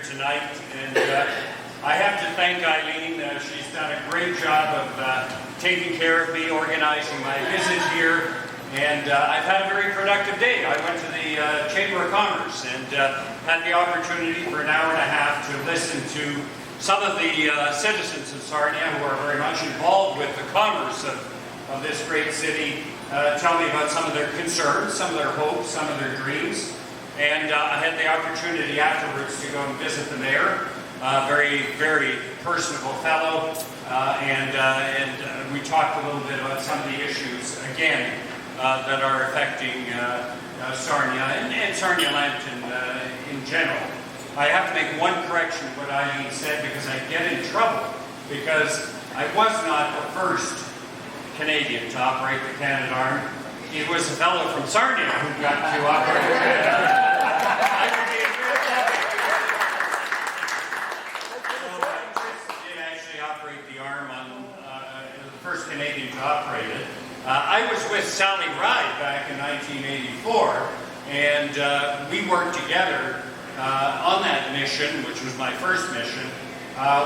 tonight, and I have to thank Eileen. She's done a great job of taking care of me, organizing my visit here, and I've had a very productive day. I went to the Chamber of Commerce and had the opportunity for an hour and a half to listen to some of the citizens of Sarnia who are very much involved with the commerce of this great city tell me about some of their concerns, some of their hopes, some of their dreams. And I had the opportunity afterwards to go and visit the mayor, very, very personable fellow, and we talked a little bit about some of the issues, again, that are affecting Sarnia and Sarnia Lambton in general. I have to make one correction to what Eileen said because I get in trouble, because I was not the first Canadian to operate the Canadarm. It was a fellow from Sarnia who got to operate the Canadarm. I would be very happy. So Chris did actually operate the arm on the first Canadian to operate it. I was with Sally Ride back in 1984, and we worked together on that mission, which was my first mission,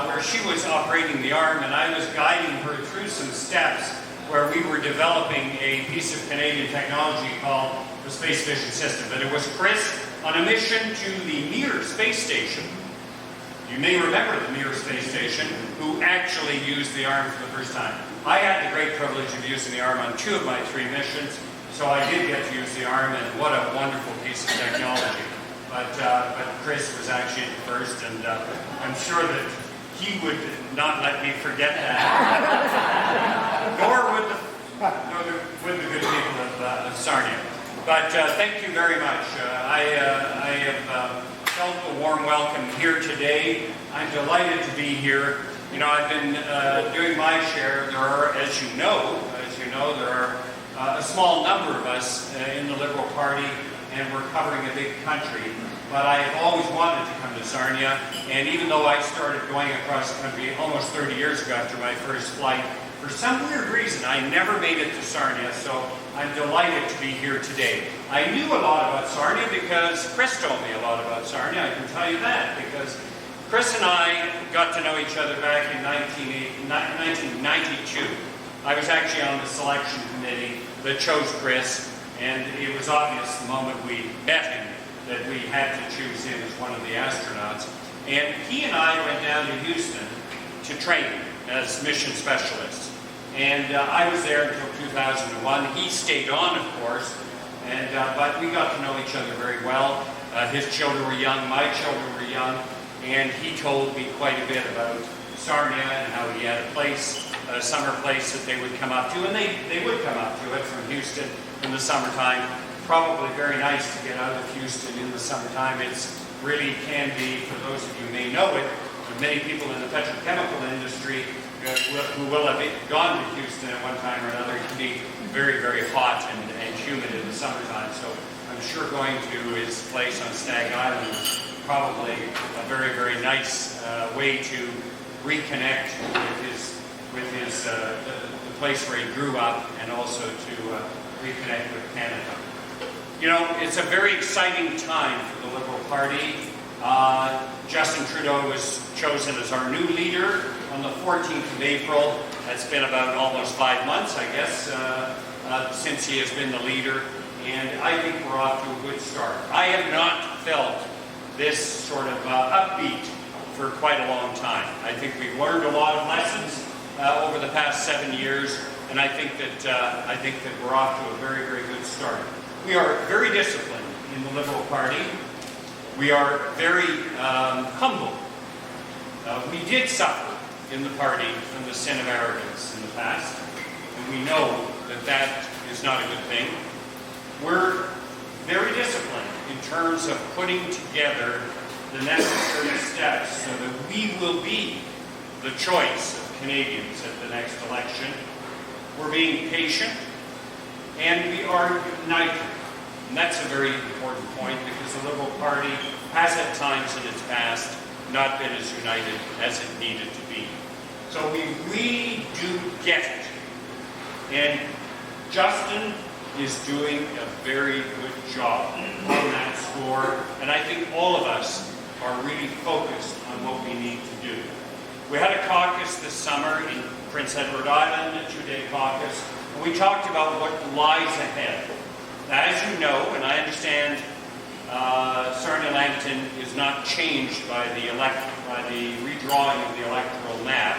where she was operating the arm, and I was guiding her through some steps where we were developing a piece of Canadian technology called the Space Vision System. But it was Chris on a mission to the Mir space station. You may remember the Mir space station, who actually used the arm for the first time. I had the great privilege of using the arm on 2 of my 3 missions, so I did get to use the arm, and what a wonderful piece of technology. But Chris was actually the first, and I'm sure that he would not let me forget that. Nor would the good people of Sarnia. But thank you very much. I have felt a warm welcome here today. I'm delighted to be here. You know, I've been doing my share. There are, as you know, there are a small number of us in the Liberal Party, and we're covering a big country. But I have always wanted to come to Sarnia, and even though I started going across the country almost 30 years ago after my first flight, for some weird reason I never made it to Sarnia, so I'm delighted to be here today. I knew a lot about Sarnia because Chris told me a lot about Sarnia, I can tell you that, because Chris and I got to know each other back in 1992. I was actually on the selection committee that chose Chris, and it was obvious the moment we met him that we had to choose him as one of the astronauts. And he and I went down to Houston to train as mission specialists. And I was there until 2001. He stayed on, of course, but we got to know each other very well. His children were young, my children were young, and he told me quite a bit about Sarnia and how he had a place, a summer place that they would come up to, and they would come up to it from Houston in the summertime. Probably very nice to get out of Houston in the summertime. It's really can be, for those of you who may know it, many people in the petrochemical industry who will have gone to Houston at one time or another, it can be very, very hot and humid in the summertime. So I'm sure going to his place on Stag Island is probably a very, very nice way to reconnect with the place where he grew up, and also to reconnect with Canada. You know, it's a very exciting time for the Liberal Party. Justin Trudeau was chosen as our new leader on the 14th of April. That's been about almost 5 months, I guess, since he has been the leader. And I think we're off to a good start. I have not felt this sort of upbeat for quite a long time. I think we've learned a lot of lessons over the past 7 years, and I think that we're off to a very, very good start. We are very disciplined in the Liberal Party. We are very humble. We did suffer in the party from the sin of arrogance in the past, and we know that that is not a good thing. We're very disciplined in terms of putting together the necessary steps so that we will be the choice of Canadians at the next election. We're being patient, and we are united. And that's a very important point, because the Liberal Party has at times in its past not been as united as it needed to be. So we really do get it. And Justin is doing a very good job on that score, and I think all of us are really focused on what we need to do. We had a caucus this summer in Prince Edward Island, a 2-day caucus, and we talked about what lies ahead. Now, as you know, and I understand, Sarnia Lambton is not changed by the redrawing of the electoral map.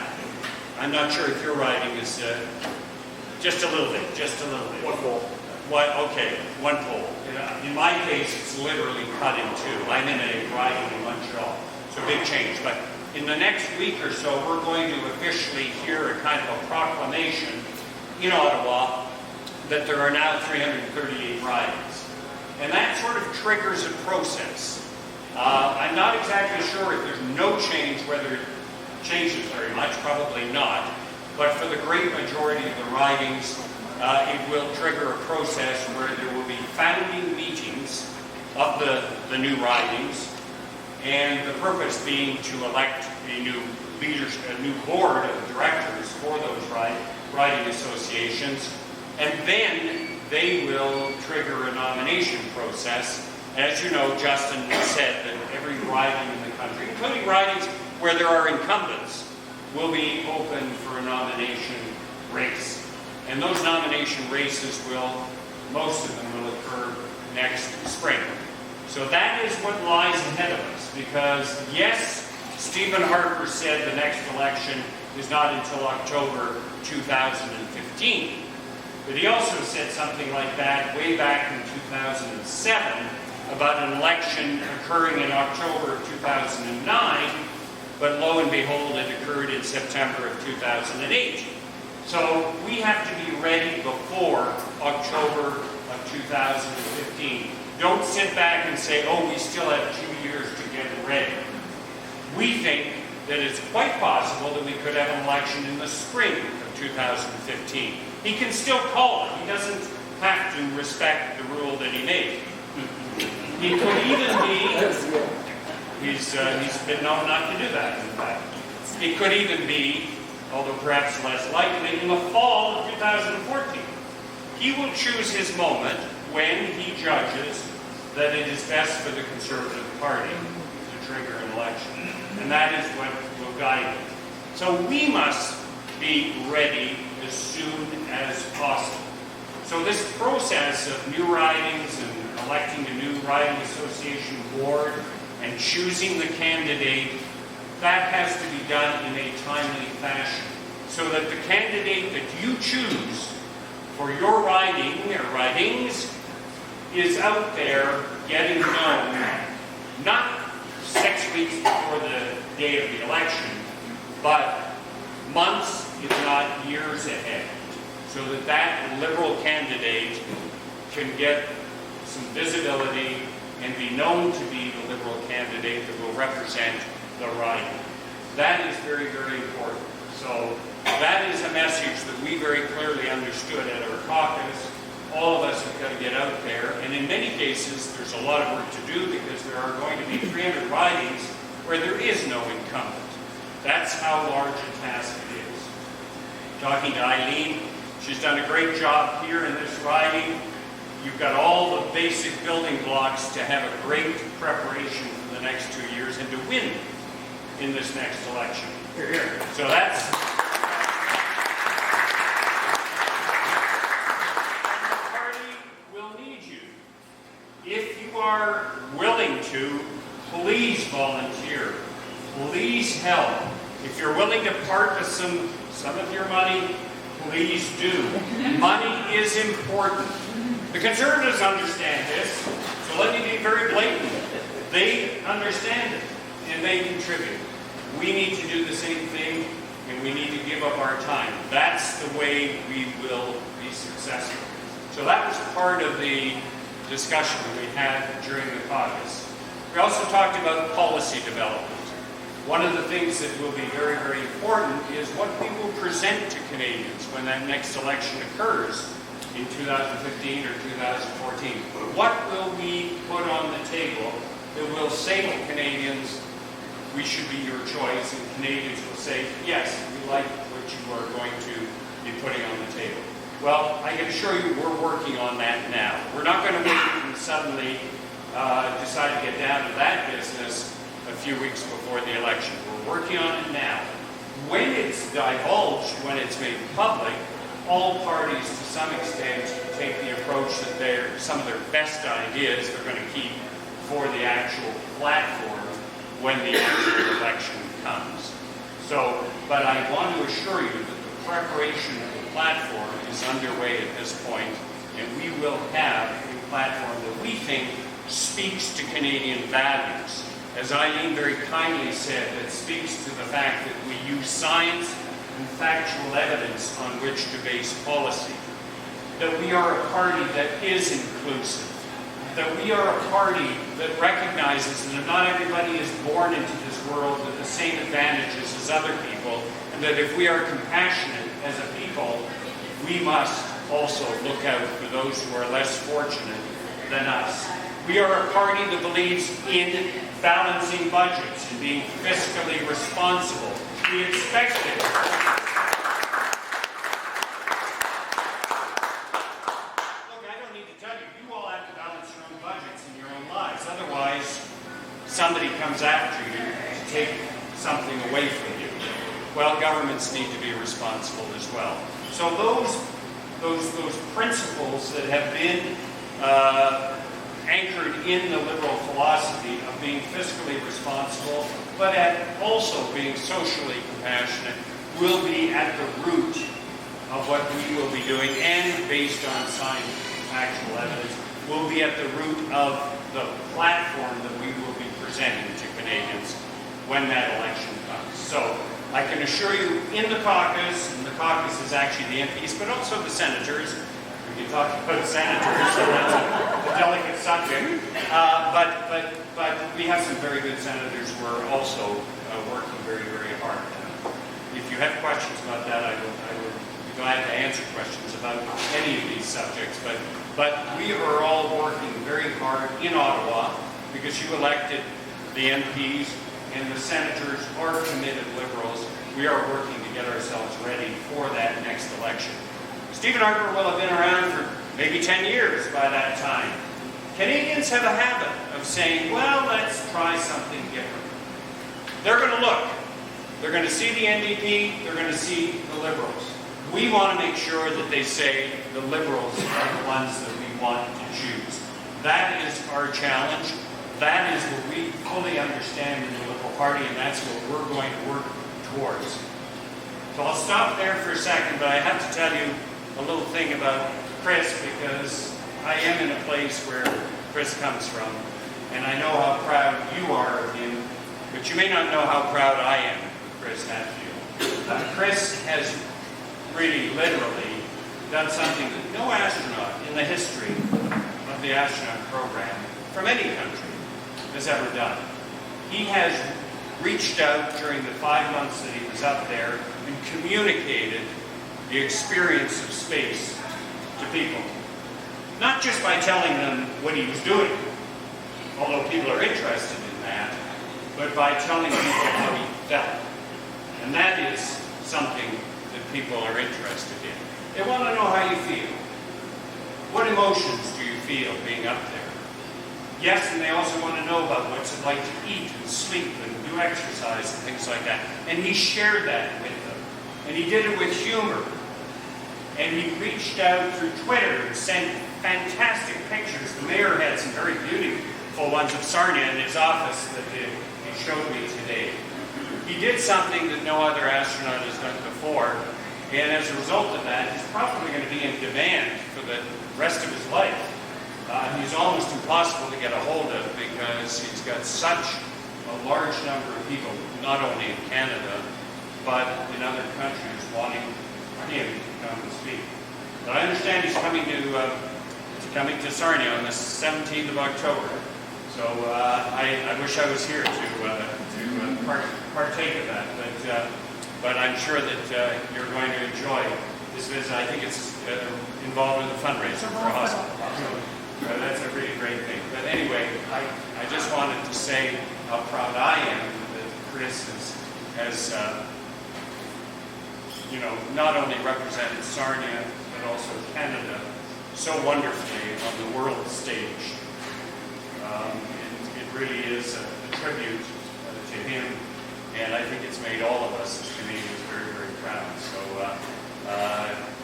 I'm not sure if your riding is just a little bit. One poll. Okay, one poll. In my case, it's literally cut in two. I'm in a riding in Montreal, so big change. But in the next week or so, we're going to officially hear a kind of a proclamation in Ottawa that there are now 338 ridings. And that sort of triggers a process. I'm not exactly sure if there's no change, whether it changes very much, probably not. But for the great majority of the ridings, it will trigger a process where there will be founding meetings of the new ridings, and the purpose being to elect a new board of directors for those riding associations, and then they will trigger a nomination process. As you know, Justin said that every riding in the country, including ridings where there are incumbents, will be open for a nomination race. And those nomination races most of them will occur next spring. So that is what lies ahead of us, because yes, Stephen Harper said the next election is not until October 2015. But he also said something like that way back in 2007 about an election occurring in October of 2009, but lo and behold, it occurred in September of 2008. So we have to be ready before October of 2015. Don't sit back and say, oh, we still have 2 years to get ready. We think that it's quite possible that we could have an election in the spring of 2015. He can still call it. He doesn't have to respect the rule that he made. He could even be, he's been known not to do that, in fact. It could even be, although perhaps less likely, in the fall of 2014. He will choose his moment when he judges that it is best for the Conservative Party to trigger an election. And that is what will guide it. So we must be ready as soon as possible. So this process of new ridings and electing a new riding association board and choosing the candidate, that has to be done in a timely fashion, so that the candidate that you choose for your riding or ridings is out there getting known, not 6 weeks before the day of the election, but months, if not years ahead, so that that Liberal candidate can get some visibility and be known to be the Liberal candidate that will represent the riding. That is very, very important. So that is a message that we very clearly understood at our caucus. All of us have got to get out there, and in many cases there's a lot of work to do, because there are going to be 300 ridings where there is no incumbent. That's how large a task it is. Talking to Eileen, she's done a great job here in this riding. You've got all the basic building blocks to have a great preparation for the next 2 years and to win in this next election. Here, here. So that's... If you are willing to, please volunteer. Please help. If you're willing to part with some of your money, please do. Money is important. The Conservatives understand this, so let me be very blatant. They understand it, and they contribute. We need to do the same thing, and we need to give up our time. That's the way we will be successful. So that was part of the discussion we had during the caucus. We also talked about policy development. One of the things that will be very, very important is what we will present to Canadians when that next election occurs in 2015 or 2014. What will we put on the table that will say to Canadians, we should be your choice, and Canadians will say, yes, we like what you are going to be putting on the table. Well, I can assure you we're working on that now. We're not going to wait and suddenly decide to get down to that business a few weeks before the election. We're working on it now. When it's divulged, when it's made public, all parties to some extent take the approach that some of their best ideas they're going to keep for the actual platform when the actual election comes. So, but I want to assure you that the preparation of the platform is underway at this point, and we will have a platform that we think speaks to Canadian values. As Eileen very kindly said, that speaks to the fact that we use science and factual evidence on which to base policy. That we are a party that is inclusive. That we are a party that recognizes that not everybody is born into this world with the same advantages as other people, and that if we are compassionate as a people, we must also look out for those who are less fortunate than us. We are a party that believes in balancing budgets and being fiscally responsible. We expect it. Look, I don't need to tell you, you all have to balance your own budgets in your own lives. Otherwise, somebody comes after you to take something away from you. Well, governments need to be responsible as well. So those principles that have been anchored in the liberal philosophy of being fiscally responsible, but also being socially compassionate, will be at the root of what we will be doing, and based on science and factual evidence, will be at the root of the platform that we will be presenting to Canadians when that election comes. So I can assure you, in the caucus, and the caucus is actually the MPs, but also the senators. We can talk about senators, so that's a delicate subject. But we have some very good senators who are also working very, very hard. If you have questions about that, I would be glad to answer questions about any of these subjects. But we are all working very hard in Ottawa because you elected the MPs, and the senators are committed Liberals. We are working to get ourselves ready for that next election. Stephen Harper will have been around for maybe 10 years by that time. Canadians have a habit of saying, well, let's try something different. They're going to look. They're going to see the NDP. They're going to see the Liberals. We want to make sure that they say the Liberals are the ones that we want to choose. That is our challenge. That is what we fully understand in the Liberal Party, and that's what we're going to work towards. So I'll stop there for a second, but I have to tell you a little thing about Chris, because I am in a place where Chris comes from, and I know how proud you are of him, but you may not know how proud I am of Chris Hadfield. Chris has really, literally done something that no astronaut in the history of the astronaut program from any country has ever done. He has reached out during the 5 months that he was up there and communicated the experience of space to people. Not just by telling them what he was doing, although people are interested in that, but by telling people how he felt. And that is something that people are interested in. They want to know how you feel. What emotions do you feel being up there? Yes, and they also want to know about what's it like to eat and sleep and do exercise and things like that. And he shared that with them. And he did it with humor. And he reached out through Twitter and sent fantastic pictures. The mayor had some very beautiful ones of Sarnia in his office that he showed me today. He did something that no other astronaut has done before, and as a result of that, he's probably going to be in demand for the rest of his life. He's almost impossible to get a hold of because he's got such a large number of people, not only in Canada, but in other countries, wanting him to come and speak. But I understand he's coming to Sarnia on the 17th of October. So I wish I was here to partake of that. But I'm sure that you're going to enjoy this visit. I think it's involved with a fundraiser for a hospital. So that's a really great thing. But anyway, I just wanted to say how proud I am that Chris has not only represented Sarnia, but also Canada so wonderfully on the world stage. It really is a tribute to him, and I think it's made all of us as Canadians very, very proud. So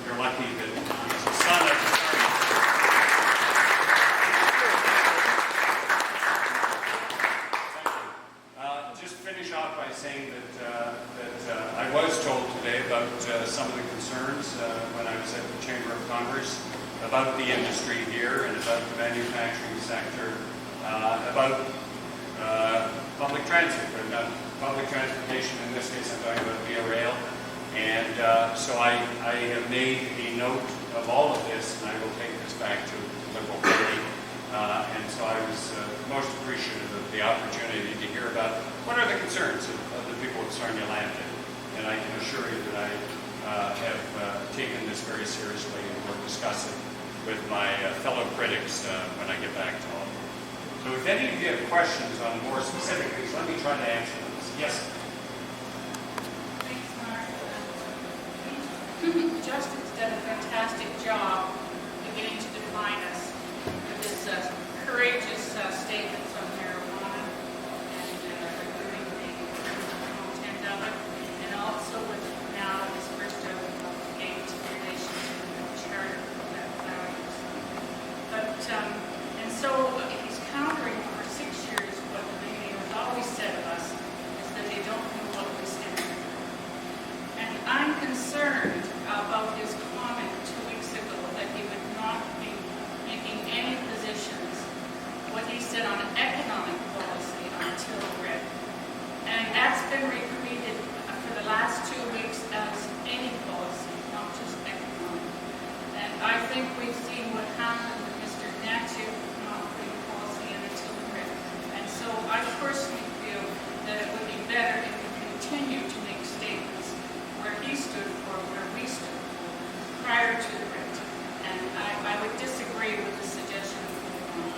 you're lucky that he's a son of the Sarnia. Thank you. Just finish off by saying that I was told today about some of the concerns when I was at the Chamber of Commerce about the industry here and about the manufacturing sector, about public transit, but public transportation. In this case, I'm talking about via rail. And so I have made a note of all of this, and I will take this back to the Liberal Party. And so I was most appreciative of the opportunity to hear about what are the concerns of the people of Sarnia Lambton. And I can assure you that I have taken this very seriously and will discuss it with my fellow critics when I get back to all of them. So if any of you have questions on more specific things, let me try to answer them. Yes? Thanks, Mark. Justin's done a fantastic job beginning to define us with his courageous statements on marijuana and removing the content of it, and also with now his first gate relation to the charter of that values. But and so he's countering for 6 years what the media has always said of us is that they don't know what we stand for. And I'm concerned about his comment 2 weeks ago that he would not be making any positions, what he said on economic policy until read. And that's been repeated for the last 2 weeks as any policy, not just economic. And I think we've seen what happened with Mr. Natu not putting policy in until read. And so I personally feel that it would be better if we continue to make statements where he stood for, where we stood for, prior to the writ. And I would disagree with the suggestion,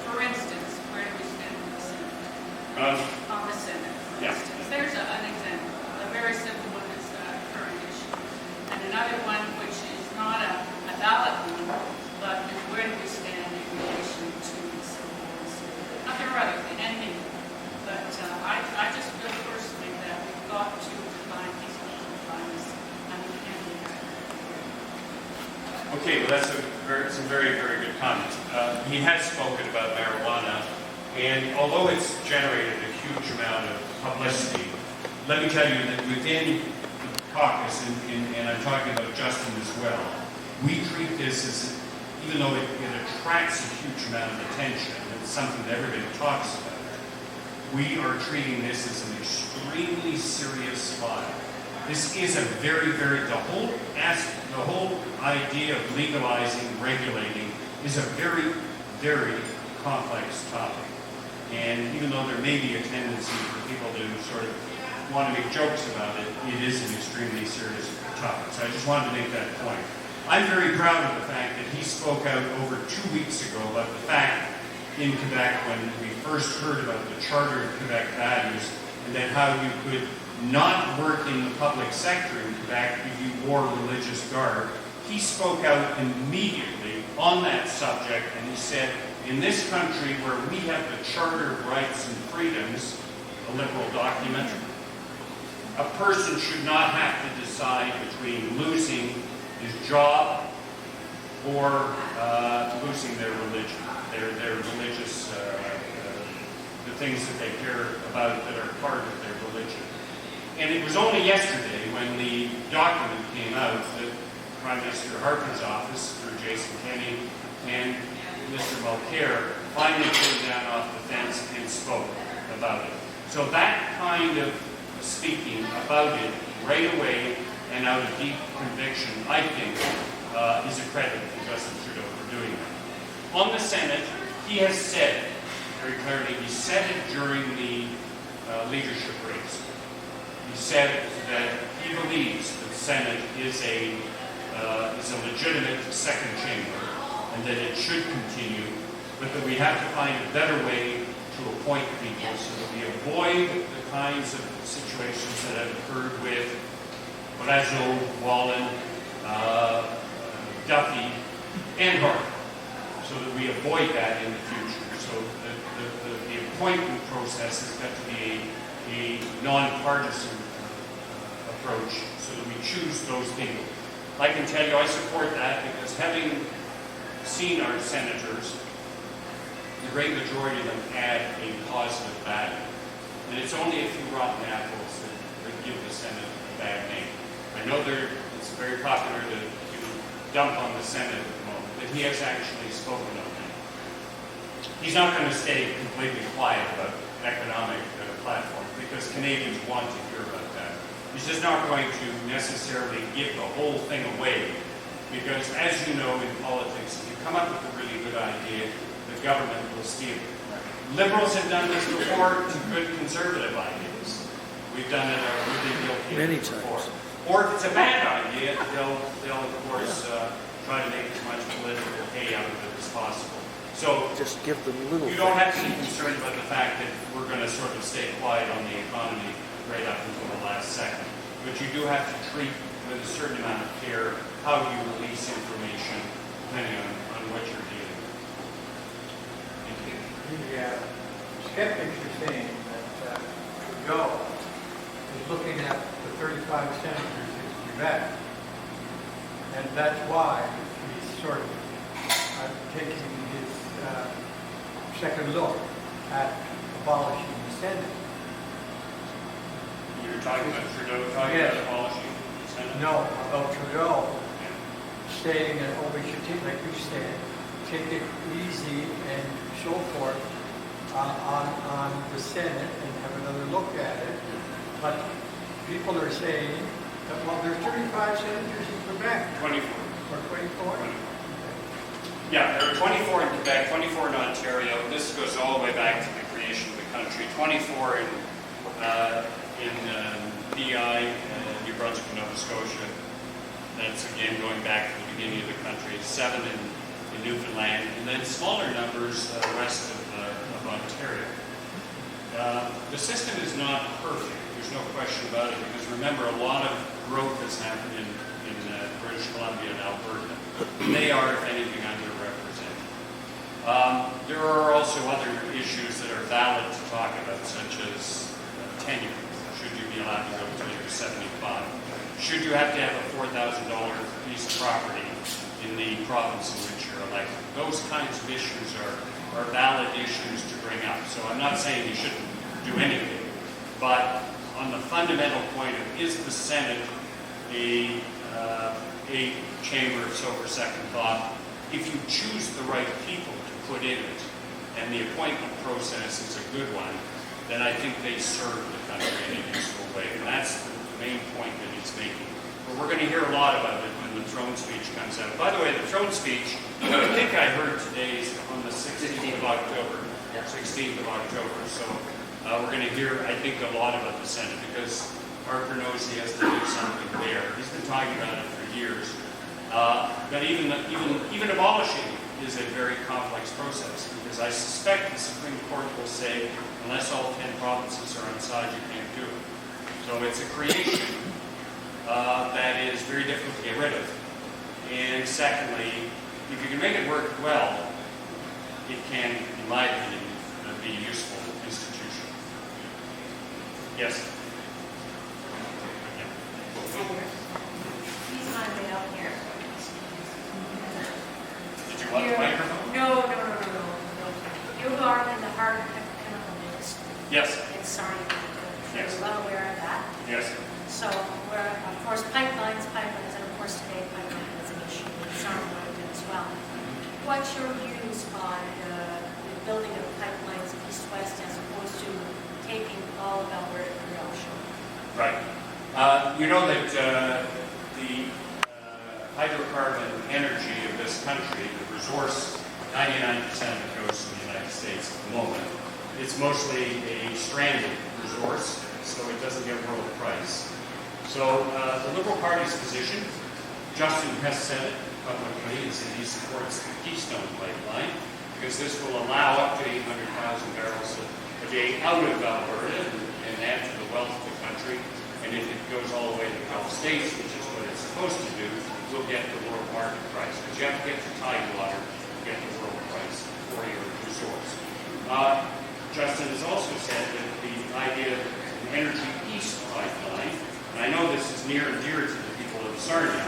for instance, where do we stand on the Senate? On the Senate, for instance. There's an example. A very simple one is the current issue. And another one, which is not a valid one, but is where do we stand in relation to the civil wars. There are other things, and me. But I just feel personally that we've got to define these lines. Okay, well that's some very, very good comments. He has spoken about marijuana, and although it's generated a huge amount of publicity, let me tell you that within the caucus, and I'm talking about Justin as well, we treat this as, even though it attracts a huge amount of attention, it's something that everybody talks about, we are treating this as an extremely serious file. This is a very, very, the whole idea of legalizing, regulating is a very, very complex topic. And even though there may be a tendency for people to sort of want to make jokes about it, it is an extremely serious topic. So I just wanted to make that point. I'm very proud of the fact that he spoke out over 2 weeks ago about the fact in Quebec when we first heard about the Charter of Quebec Values and then how you could not work in the public sector in Quebec if you wore religious garb. He spoke out immediately on that subject, and he said, in this country where we have the Charter of Rights and Freedoms, a liberal document, a person should not have to decide between losing his job or losing their religion, their religious, the things that they care about that are part of their religion. And it was only yesterday when the document came out that Prime Minister Harper's office, through Jason Kenney and Mr. Mulcair, finally came down off the fence and spoke about it. So that kind of speaking about it right away and out of deep conviction, I think, is a credit to Justin Trudeau for doing that. On the Senate, he has said very clearly, he said it during the leadership race. He said that he believes that the Senate is a legitimate second chamber and that it should continue, but that we have to find a better way to appoint people so that we avoid the kinds of situations that have occurred with Brazeau, Wallen, Duffy, and Hart, so that we avoid that in the future. So the appointment process has got to be a non-partisan approach so that we choose those people. I can tell you I support that because having seen our senators, the great majority of them add a positive value. And it's only a few rotten apples that give the Senate a bad name. I know it's very popular to dump on the Senate at the moment, but he has actually spoken of that. He's not going to stay completely quiet about economic platform because Canadians want to hear about that. He's just not going to necessarily give the whole thing away because, as you know, in politics, if you come up with a really good idea, the government will steal it. Liberals have done this before to good conservative ideas. We've done it really guilty Many before. times. Or if it's a bad idea, they'll of course try to make as much political hay out of it as possible. So Just give them little. you don't have to be concerned about the fact that we're going to sort of stay quiet on the economy right up until the last second. But you do have to treat with a certain amount of care how you release information depending on what you're dealing with. The skeptics are saying that Trudeau is looking at the 35 senators in Quebec, and that's why he's sort of taking his second look at abolishing the Senate. You're talking about Trudeau talking Yes. about abolishing the Senate? No, about Trudeau saying that, oh, we should take, like you said, take it easy and so forth on the Senate and have another look at it. But people are saying that, well, there's 35 senators in Quebec. 24. Or 24? Yeah, there are 24 in Quebec, 24 in Ontario. This goes all the way back to the creation of the country. 24 in BI, New Brunswick, Nova Scotia. That's again going back to the beginning of the country. 7 in Newfoundland, and then smaller numbers west of Ontario. The system is not perfect. There's no question about it, because remember, a lot of growth has happened in British Columbia and Alberta. They are, if anything, underrepresented. There are also other issues that are valid to talk about, such as tenure. Should you be allowed to go until you're 75? Should you have to have a $4,000 piece of property in the province in which you're elected? Those kinds of issues are valid issues to bring up. So I'm not saying you shouldn't do anything, but on the fundamental point of, is the Senate a chamber of sober second thought? If you choose the right people to put in it, and the appointment process is a good one, then I think they serve the country in a useful way. And that's the main point that he's making. But we're going to hear a lot about it when the throne speech comes out. By the way, the throne speech, I think I heard today is on the 16th of October. 16th of October. So we're going to hear, I think, a lot about the Senate, because Harper knows he has to do something there. He's been talking about it for years. But even abolishing is a very complex process, because I suspect the Supreme Court will say, unless all 10 provinces are on side, you can't do it. So it's a creation that is very difficult to get rid of. And secondly, if you can make it work well, it can, in my opinion, be a useful institution. Yes? He's not way out here. Did you want the microphone? No. You are in the heart of chemical industry. Yes. In Sarnia Lambton. Yes. You're well aware of that. Yes. So, we're, of course, pipelines, and of course today pipeline is an issue in Sarnia Lambton as well. What's your views on the building of pipelines east-west as opposed to taking all of Alberta to the ocean? Right. You know that the hydrocarbon energy of this country, the resource, 99% of it goes to the United States at the moment. It's mostly a stranded resource, so it doesn't get world price. So the Liberal Party's position, Justin has said it publicly, is that he supports the Keystone Pipeline, because this will allow up to 800,000 barrels a day out of Alberta and add to the wealth of the country. And if it goes all the way to the Gulf States, which is what it's supposed to do, we'll get the world market price. Because you have to get to tidewater to get the world price for your resource. Justin has also said that the idea Energy East pipeline, and I know this is near and dear to the people of Sarnia,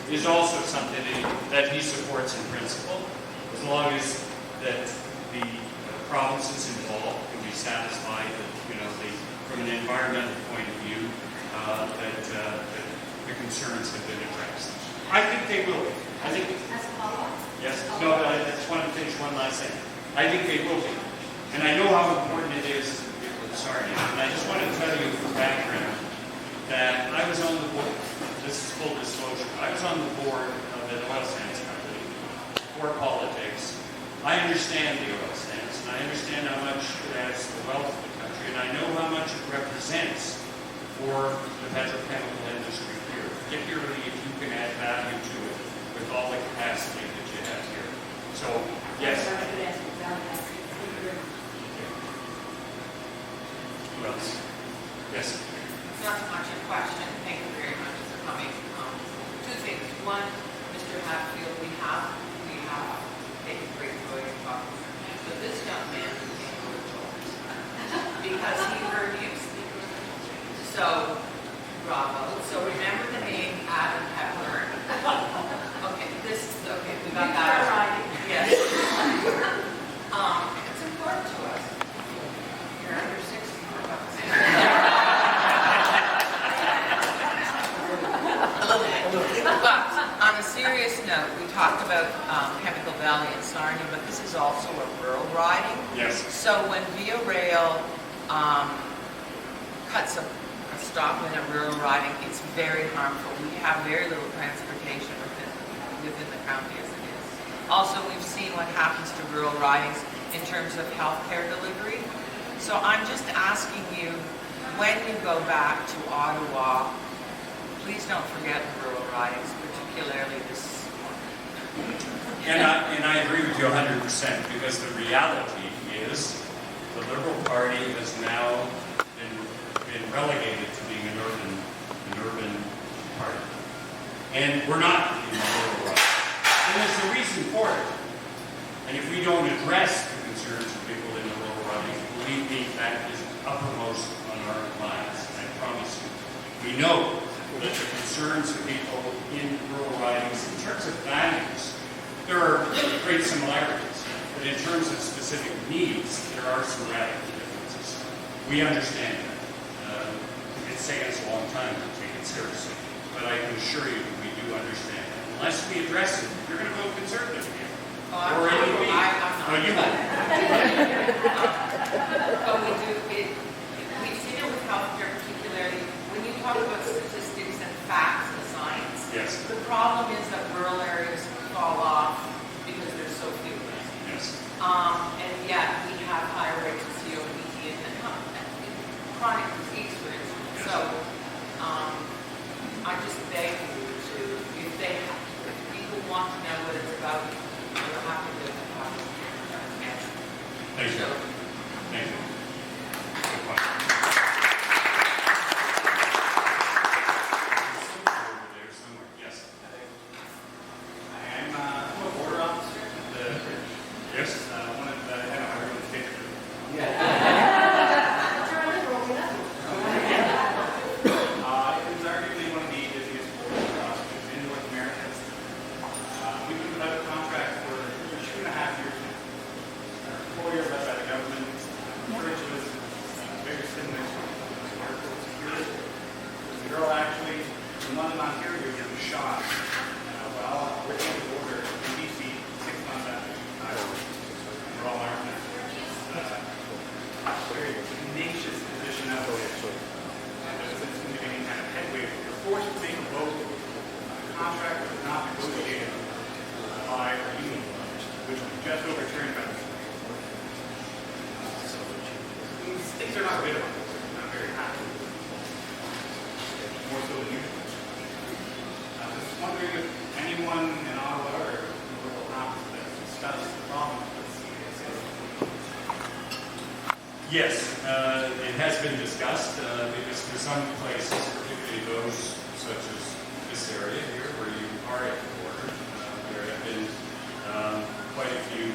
is also something that he supports in principle, as long as that the provinces involved can be satisfied that, from an environmental point of view, that the concerns have been addressed. I think they will be. I think. As a follow-up? Yes. No, I just want to finish one last thing. I think they will be. And I know how important it is to the people of Sarnia. And I just want to tell you for background that I was on the board, this is full disclosure, I was on the board of an oil sands company for politics. I understand the oil sands, and I understand how much it adds to the wealth of the country, and I know how much it represents for the petrochemical industry here, particularly if you can add value to it with all the capacity that you have here. So, yes. Who else? Yes. Not so much a question. Thank you very much for coming. Two things. One, Mr. Hatfield, we have taken great joy in talking to him. But this young man became a little because he heard you speak. So, bravo. So remember the name Adam Hepburn. Okay, we got that right. Yes. It's important to us. You're under 60 for God's sake. But on a serious note, we talked about Chemical Valley and Sarnia, but this is also a rural riding. Yes. So when Via Rail cuts a stop in a rural riding, it's very harmful. We have very little transportation within the county as it is. Also, we've seen what happens to rural ridings in terms of healthcare delivery. So I'm just asking you, when you go back to Ottawa, please don't forget the rural ridings, particularly this one. And I agree with you 100%, because the reality is the Liberal Party has now been relegated to being an urban party. And we're not in the rural right. And there's a reason for it. And if we don't address the concerns of people in the rural riding, believe me, that is uppermost on our minds. I promise you. We know that the concerns of people in rural ridings, in terms of values, there are great similarities. But in terms of specific needs, there are some radical differences. We understand that. It's taken us a long time to take it seriously. But I can assure you that we do understand that. Unless we address it, you're going to vote conservative here. I'm Or not. No, you won't. But we do, we've seen it with healthcare particularly. When you talk about statistics and facts and science, Yes. the problem is that rural areas fall off because there's so few of them. Yes. And yet we have higher rates of COPD and chronic disease, for instance. Yes. So I just beg you to, if people want to know what it's about, you'll have to do it. Thank you. Thank you. Good question. Over there somewhere. Yes. I'm a border officer at the Yes. one of the head of our real estate group. It is arguably one of the busiest border officers in North America. We've been without a contract for 2.5 years now. Our employer led by the government, which was very similar to airport security. There's a girl actually from London, Ontario, who was shot while working at the border in BC 6 months after she was hired. We're all armed now. Very tenacious position out there. And there doesn't seem to be any kind of headway. We're forced to make a vote. The contract was not negotiated by our union, which was just overturned by the So things are not good about this. We're not very happy. More so than usual. I was wondering if anyone in Ottawa or the local office has discussed the problem with CSA. Yes, it has been discussed because for some places, particularly those such as this area here where you are at the border, there have been quite a few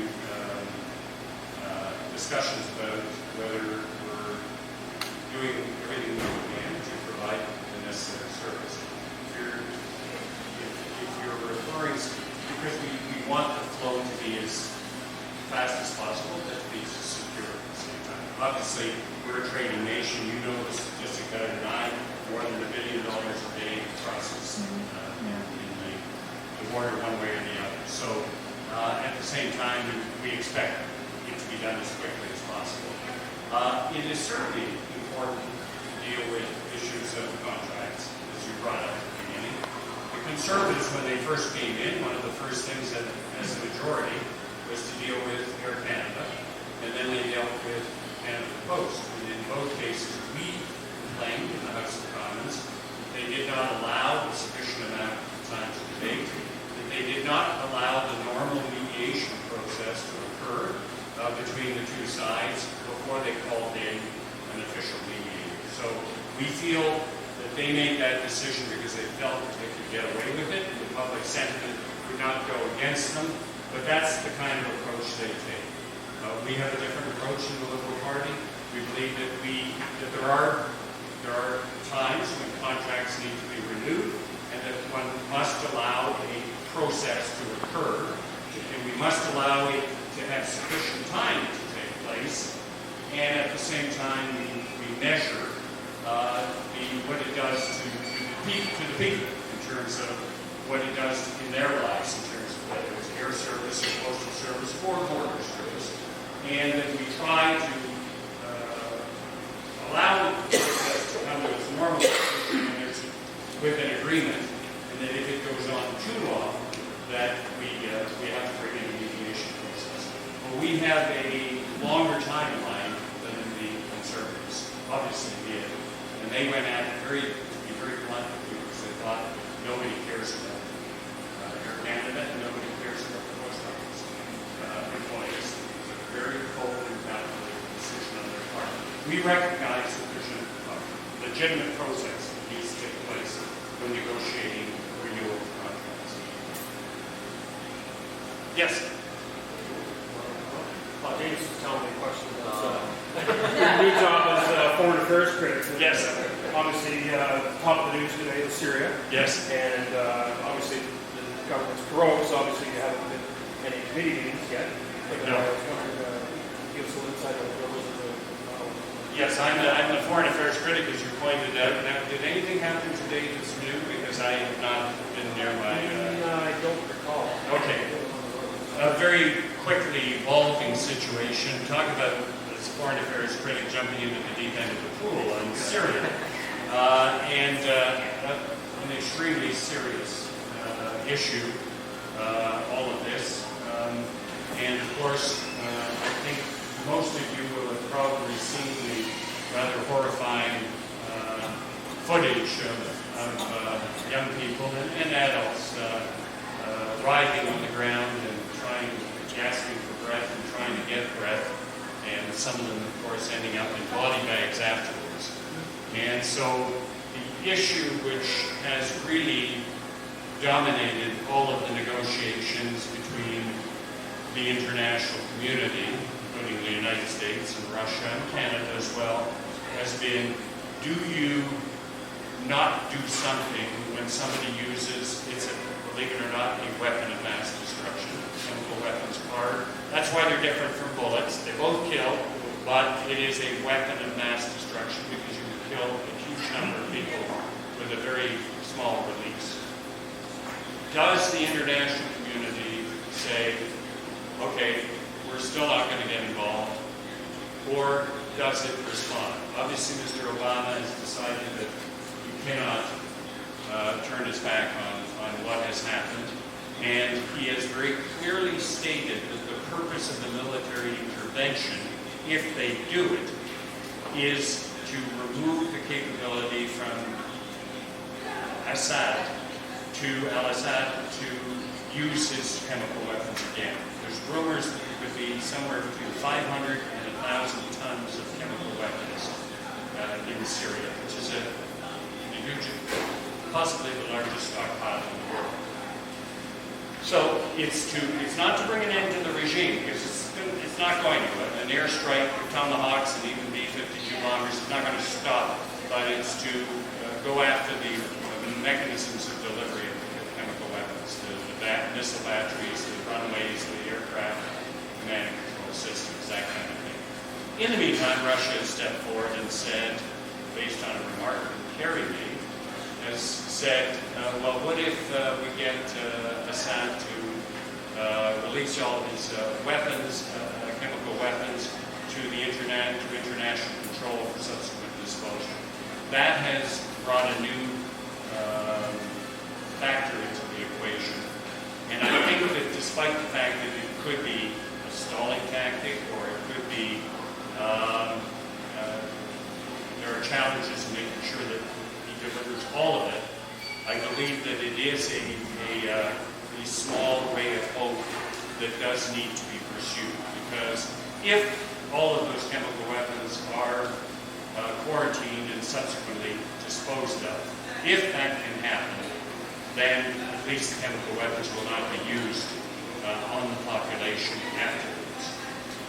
discussions about whether we're doing everything we want the flow to be as fast as possible, but to be secure at the same time. Obviously, we're a trading nation. You know the statistic better than I. More than $1 billion a day crosses in the border one way or the other. So at the same time, we expect it to be done as quickly as possible. It is certainly important to deal with issues of contracts, as you brought up at the beginning. The Conservatives, when they first came in, one of the first things that, as a majority, was to deal with Air Canada, and then they dealt with Canada Post. And in both cases, we complained in the House of Commons that they did not allow a sufficient amount of time to debate, that they did not allow the normal mediation process to occur between the two sides before they called in an official mediator. So we feel that they made that decision because they felt that they could get away with it. The public sentiment would not go against them, but that's the kind of approach they take. We have a different approach in the Liberal Party. We believe that there are times when contracts need to be renewed, and that one must allow a process to occur, and we must allow it to have sufficient time to take place, and at the same time we measure what it does to the people in terms of what it does in their lives, in terms of whether it's air service or postal service or border service, and that we try to allow the process to come to its normal conclusion with an agreement, and that if it goes on too long, that we have to bring in a mediation process. Well, we have a longer timeline than the Conservatives obviously did, and they went at it to be very blunt, because they thought nobody cares about Air Canada and nobody cares about the post office employees. It's a very cold and calculated decision on their part. We recognize that there's a legitimate process that needs to take place when negotiating renewal of contracts. Yes? James was telling me a question about your new job as foreign affairs critic. Yes. Obviously, top of the news today is Syria. Yes. And obviously, the government's broke, so obviously you haven't been any committee meetings yet. But No. I was wondering, give us a little insight on what was the Yes, I'm the foreign affairs critic, as you pointed out. Now, did anything happen today that's new? Because I have not been near my... I don't recall. Okay. A very quickly evolving situation. Talk about this foreign affairs critic jumping into the deep end of the pool on Syria. And an extremely serious issue, all of this. And of course, I think most of you will have probably seen the rather horrifying footage of young people and adults writhing on the ground and gasping for breath and trying to get breath, and some of them, of course, ending up in body bags afterwards. And so the issue which has really dominated all of the negotiations between the international community, including the United States and Russia and Canada as well, has been, do you not do something when somebody uses, believe it or not, a weapon of mass destruction? Chemical weapons are. That's why they're different from bullets. They both kill, but it is a weapon of mass destruction because you can kill a huge number of people with a very small release. Does the international community say, okay, we're still not going to get involved, or does it respond? Obviously, Mr. Obama has decided that you cannot turn his back on what has happened, and he has very clearly stated that the purpose of the military intervention, if they do it, is to remove the capability from Assad to al-Assad to use his chemical weapons again. There's rumors that there could be somewhere between 500 and 1,000 tons of chemical weapons in Syria, which is a huge, possibly the largest stockpile in the world. So it's not to bring an end to the regime, because it's not going to. An airstrike with Tomahawks and even B-52 bombers is not going to stop, but it's to go after the mechanisms of delivery of chemical weapons, the missile batteries that run displays, the aircraft command and control systems, that kind of thing. In the meantime, Russia has stepped forward and said, based on a remark that Kerry made, has said, well, what if we get Assad to release all of his weapons, chemical weapons, to international control for subsequent disposal. That has brought a new factor into the equation. And I think that despite the fact that it could be a stalling tactic, or it could be, there are challenges in making sure that he delivers all of it, I believe that it is a small ray of hope that does need to be pursued. Because if all of those chemical weapons are quarantined and subsequently disposed of, if that can happen, then at least the chemical weapons will not be used on the population afterwards.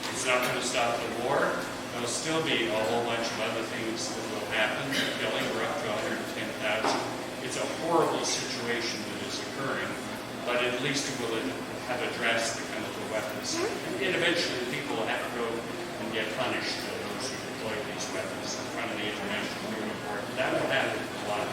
It's not going to stop the war. There'll still be a whole bunch of other things that will happen. Killing, we're up to 110,000. It's a horrible situation that is occurring, but at least it will have addressed the chemical weapons. And eventually people will have to go and get punished for those who deploy these weapons in front of the International Criminal Court. That will happen a lot.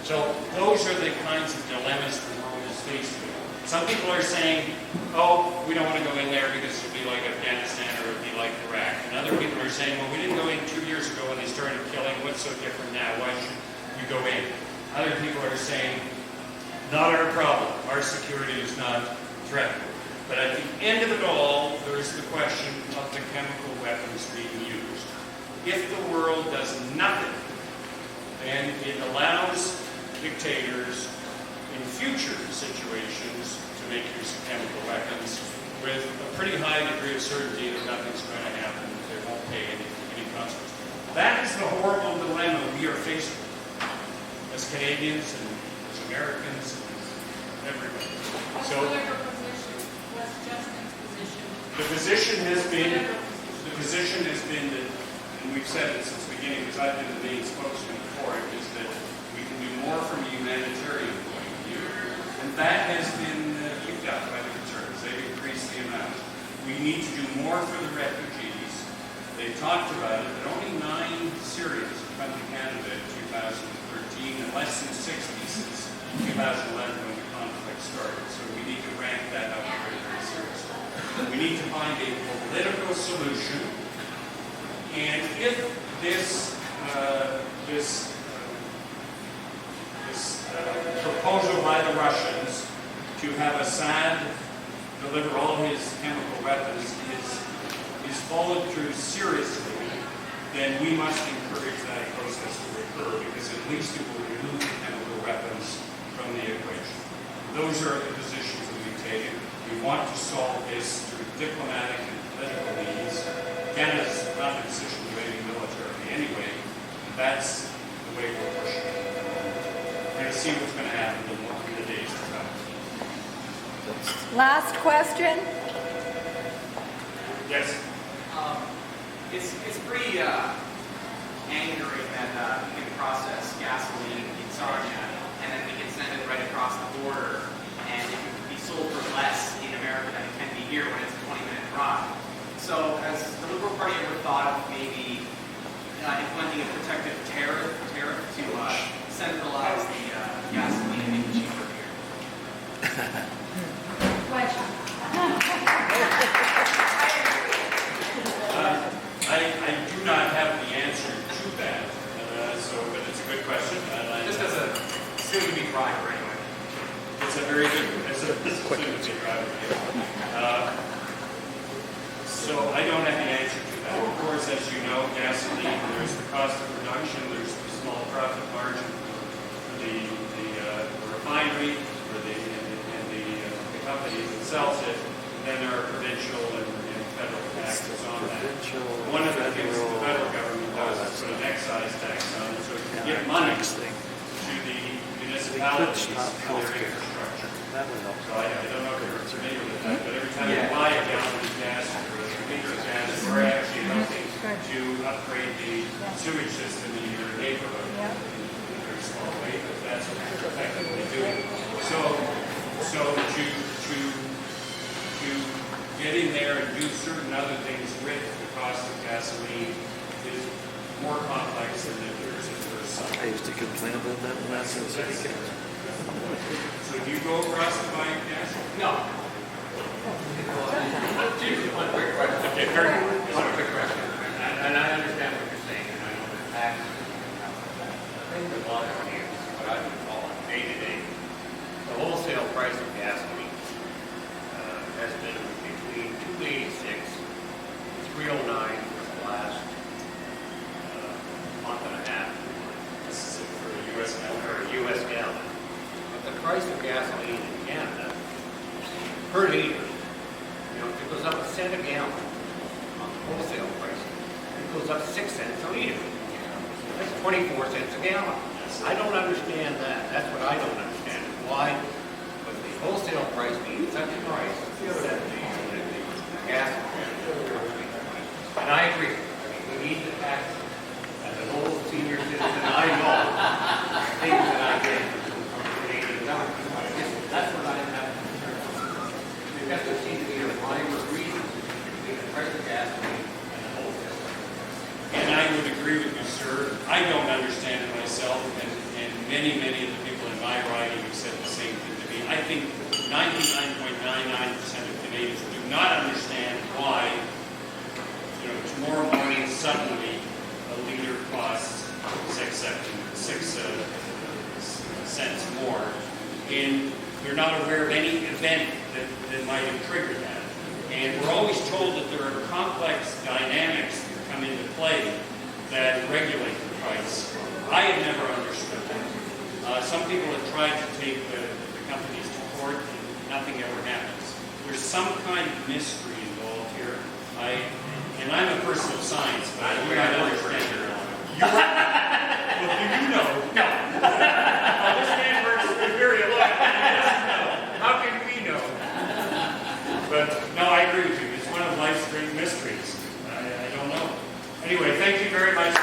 So those are the kinds of dilemmas the world is faced with. Some people are saying, oh, we don't want to go in there because it'll be like Afghanistan or it'll be like Iraq. And other people are saying, well, we didn't go in 2 years ago when they started killing. What's so different now? Why should you go in? Other people are saying, not our problem. Our security is not threatened. But at the end of it all, there's the question of the chemical weapons being used. If the world does nothing, then it allows dictators in future situations to make use of chemical weapons with a pretty high degree of certainty that nothing's going to happen, that they won't pay any consequences. That is the horrible dilemma we are faced with as Canadians and as Americans and everybody. What's So your position? What's Justin's position? the position has been that, and we've said it since the beginning, because I've been the main spokesman for it, is that we can do more from a humanitarian point of view. And that has been picked up by the Conservatives. They've increased the amount. We need to do more for the refugees. They talked about it, but only 9 Syrians have come to Canada in 2013, and less than 60 since 2011 when the conflict started. So we need to ramp that up very, very seriously. We need to find a political solution. And if this proposal by the Russians to have Assad deliver all his chemical weapons is followed through seriously, then we must encourage that process to occur, because at least it will remove the chemical weapons from the equation. Those are the positions that we've taken. We want to solve this through diplomatic and political means. Canada's not in a position to do anything militarily anyway. That's the way we're pushing it. We're going to see what's going to happen in the days to come. Last question. Yes? It's pretty angering that we can process gasoline in Sarnia and then we can send it right across the border and it can be sold for less in America than it can be here when it's a 20-minute drive. So has the Liberal Party ever thought of maybe implementing a protective tariff to centralize the gasoline and make it cheaper here? Question. I do not have the answer to that, but it's a good question. Just as a soon-to-be driver, anyway. It's a very good, soon-to-be driver. So I don't have the answer to that. Of course, as you know, gasoline, there's the cost of production, there's the small profit margin for the refinery, and the company that sells it. And then there are provincial and federal taxes on that. One of the things the federal government does is put an excise tax on it, so it can give money to the municipalities for their infrastructure. So I don't know if you're familiar with that, but every time you buy a gallon of gas or a liter of gas, we're actually helping to upgrade the sewage system in your neighborhood in a very small way, but that's what we're effectively doing. So to certain other things with the cost of gasoline is more complex than it appears at first sight. I used to complain about that when I was in city council. So do you go across and buy gas? No. One quick question. Okay, very good. One quick question. And I understand what you're saying, and I know the tax. The thing that bothers me is what I've been following day to day. The wholesale price of gasoline has been between $2.86 and $3.09 for the last month and a half. This is it for a U.S. gallon. For a U.S. gallon. But the price of gasoline in Canada per liter, if it goes up a cent a gallon on the wholesale price, it goes up 6 cents a liter. That's 24 cents a gallon. I don't understand that. That's what I don't understand. Why would the wholesale price be such a price that the gas? And I agree. We need the tax. As an old senior citizen, I know things that I get from Canadian government. That's what I have. There doesn't seem to be a rhyme or reason between the price of gasoline and the wholesale price. And I would agree with you, sir. I don't understand it myself, and many of the people in my riding have said the same thing to me. I think 99.99% of Canadians do not understand why, tomorrow morning suddenly a liter costs 6 cents more, and they're not aware of any event that might have triggered that. And we're always told that there are complex dynamics that come into play that regulate the price. I have never understood that. Some people have tried to take the companies to court, and nothing ever happens. There's some kind of mystery involved here. I'm a person of science, but I do not understand it. Well, do you know? No. Well, this man works with very alert. He doesn't know. How can we know? But no, I agree with you. It's one of life's great mysteries. I don't know. Anyway, thank you very much.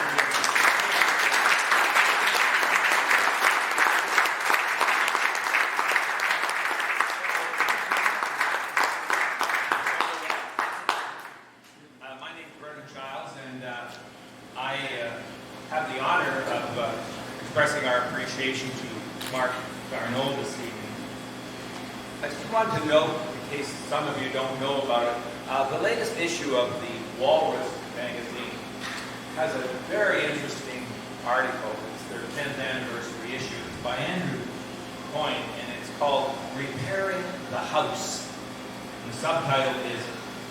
My name is Vernon Childs, and I have the honor of expressing our appreciation to Marc Garneau this evening. I just wanted to note, in case some of you don't know about it, the latest issue of the Walrus magazine has a very interesting article. It's their 10th anniversary issue. It's by Andrew Coyne, and it's called Repairing the House. The subtitle is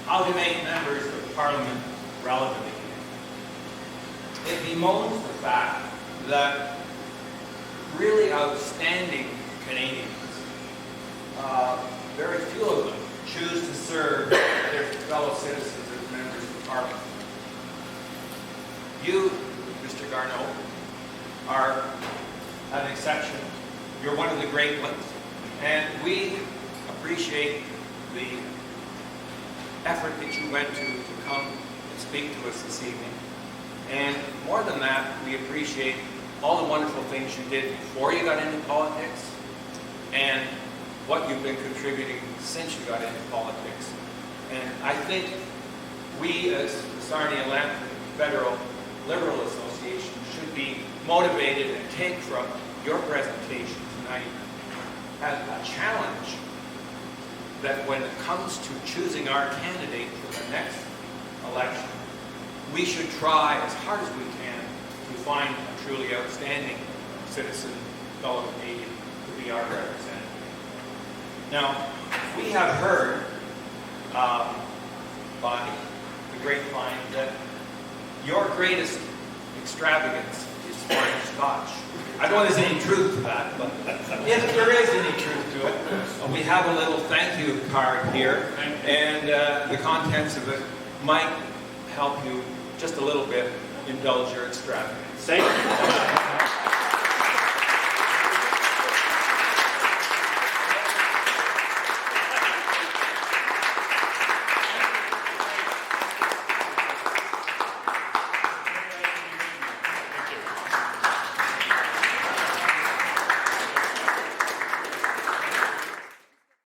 How to Make Members of Parliament Relevant Again. It bemoans the fact that really outstanding Canadians, very few of them, choose to serve their fellow citizens as members of Parliament. You, Mr. Garneau, are an exception. You're one of the great ones. And we appreciate the effort that you went to come and speak to us this evening. And more than that, we appreciate all the wonderful things you did before you got into politics and what you've been contributing since you got into politics. And I think we, as the Sarnia Lambton Federal Liberal Association, should be motivated and take from your presentation tonight as a challenge that when it comes to choosing our candidate for the next election, we should try as hard as we can to find a truly outstanding citizen, fellow Canadian, to be our representative. Now, we have heard by the grapevine that your greatest extravagance is foreign Scotch. I don't know if there's any truth to that, but if there is any truth to it, we have a little thank you card here, and the contents of it might help you just a little bit indulge your extravagance. Thank you.